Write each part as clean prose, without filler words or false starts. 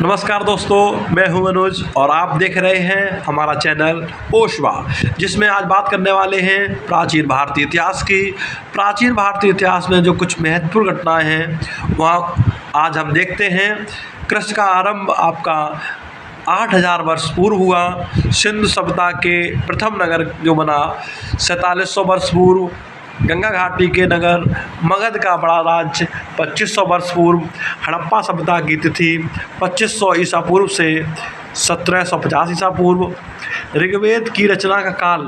नमस्कार दोस्तों, मैं हूं मनोज और आप देख रहे हैं हमारा चैनल ओशवा, जिसमें आज बात करने वाले हैं प्राचीन भारतीय इतिहास की। प्राचीन भारतीय इतिहास में जो कुछ महत्वपूर्ण घटनाएं हैं वहाँ आज हम देखते हैं। कृष्ण का आरंभ आपका 8000 वर्ष पूर्व हुआ। सिंधु सभ्यता के प्रथम नगर जो बना 4700 वर्ष पूर्व। गंगा घाटी के नगर मगध का बड़ा राज्य 2500 वर्ष पूर्व। हड़प्पा सभ्यता की तिथि 2500 ईसा पूर्व से 1750 ईसा पूर्व। ऋग्वेद की रचना का काल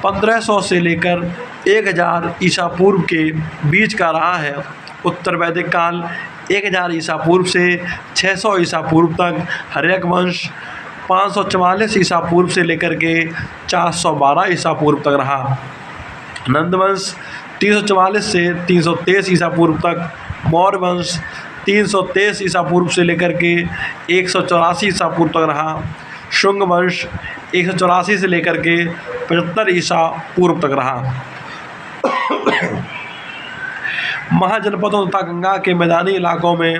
1500 से लेकर 1000 ईसा पूर्व के बीच का रहा है। उत्तर वैदिक काल 1000 ईसा पूर्व से 600 ईसा पूर्व तक। हर्यक वंश 544 ईसा पूर्व से लेकर के 412 ईसा पूर्व तक रहा। नंद वंश 344 से 323 ईसा पूर्व तक। मौर्य वंश 323 ईसा पूर्व से लेकर के 184 ईसा पूर्व तक रहा। शुंग वंश 184 से लेकर के 75 ईसा पूर्व तक रहा। महाजनपदों तथा गंगा के मैदानी इलाकों में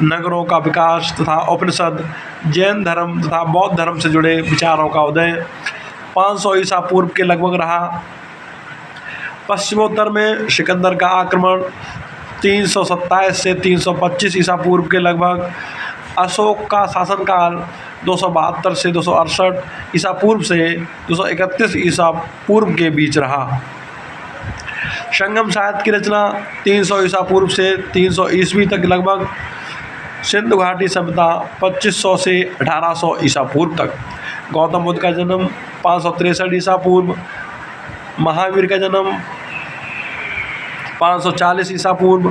नगरों का विकास तथा उपनिषद, जैन धर्म तथा बौद्ध धर्म से जुड़े विचारों का उदय 500 ईसा पूर्व के लगभग रहा। पश्चिमोत्तर में सिकंदर का आक्रमण 327 से 325 ईसा पूर्व के लगभग। अशोक का शासनकाल 272 से 268 ईसा पूर्व से 231 ईसा पूर्व के बीच रहा। संगम साहित्य की रचना 300 ईसा पूर्व से 300 ईस्वी तक लगभग। सिंधु घाटी सभ्यता 2500 से 1800 ईसा पूर्व तक। गौतम बुद्ध का जन्म 563 ईसा पूर्व। महावीर का जन्म 540 ईसा पूर्व।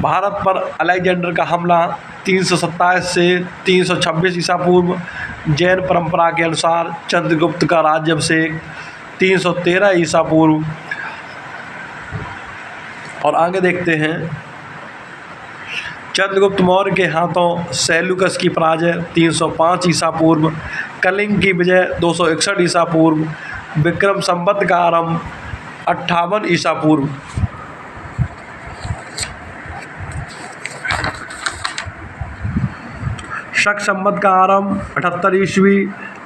भारत पर अलेक्जेंडर का हमला 327 से 326 ईसा पूर्व। जैन परंपरा के अनुसार चंद्रगुप्त का राज्याभिषेक 313 ईसा पूर्व। और आगे देखते हैं, चंद्रगुप्त मौर्य के हाथों सेल्यूकस की पराजय 305 ईसा पूर्व। कलिंग की विजय 261 ईसा पूर्व। विक्रम संवत का आरंभ 58 ईसा पूर्व। शक संवत का आरंभ 78 ईस्वी।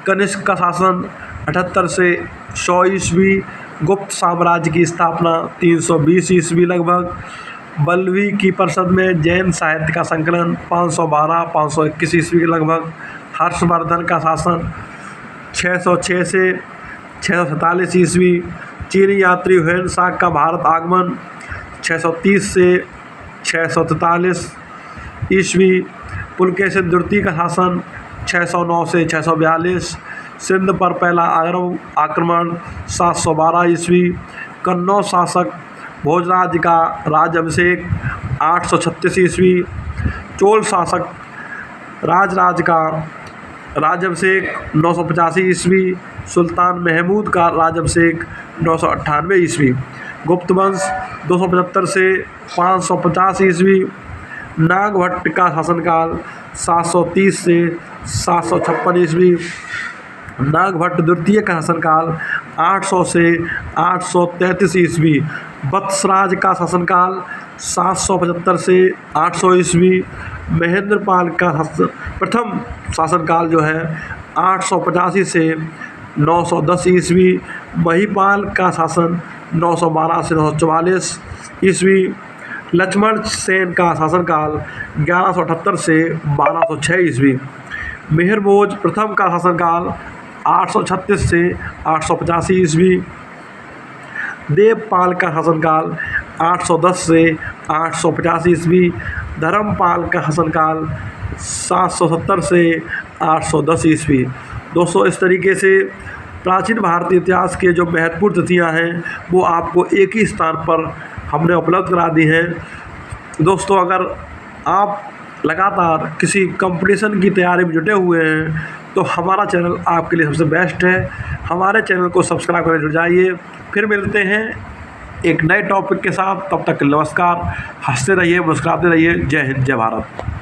कनिष्क का शासन 78 से 100 ईस्वी। गुप्त साम्राज्य की स्थापना 320 ईस्वी लगभग। बल्लवी की परिषद में जैन साहित्य का संकलन 512-521 ईस्वी के लगभग। हर्षवर्धन का शासन 606 से 647 ईस्वी। चीनी यात्री हुएन सांग का भारत आगमन 630 से 643 ईस्वी। पुलकेशिन द्वितीय का शासन 609 से 642। सिंध पर पहला आक्रमण 712 ईस्वी। कन्नौज शासक भोजराज का राज्याभिषेक 836 ईस्वी। चोल शासक राजराज का राज्याभिषेक 985 ईस्वी। सुल्तान महमूद का राज्याभिषेक 998 ईस्वी। गुप्त वंश 275 से 550 ईस्वी। नागभट्ट का शासनकाल 730 से 756 ईस्वी। नागभट्ट द्वितीय का शासनकाल 800 से 833 ईस्वी। वत्सराज का शासनकाल 775 से 800 ईस्वी। महेंद्रपाल का प्रथम शासनकाल जो है 885 से 910 ईस्वी। महिपाल का शासन 912 से 944 ईस्वी। लक्ष्मण सेन का शासनकाल 1178 से 1206 ईस्वी। मेहरभोज प्रथम का शासनकाल 836 से 885 ईस्वी। देवपाल का शासनकाल 810 से 850 ईस्वी। धर्मपाल का शासनकाल 770 से 810 ईस्वी। दोस्तों, इस तरीके से प्राचीन भारतीय इतिहास के जो महत्वपूर्ण तिथियां हैं वो आपको एक ही स्थान पर हमने उपलब्ध करा दी हैं। दोस्तों, अगर आप लगातार किसी कंपटीशन की तैयारी में जुटे हुए हैं तो हमारा चैनल आपके लिए सबसे बेस्ट है। हमारे चैनल को सब्सक्राइब करके जुड़ जाइए। फिर मिलते हैं एक नए टॉपिक के साथ। तब तक नमस्कार। हंसते रहिए, मुस्कुराते रहिए। जय हिंद, जय भारत।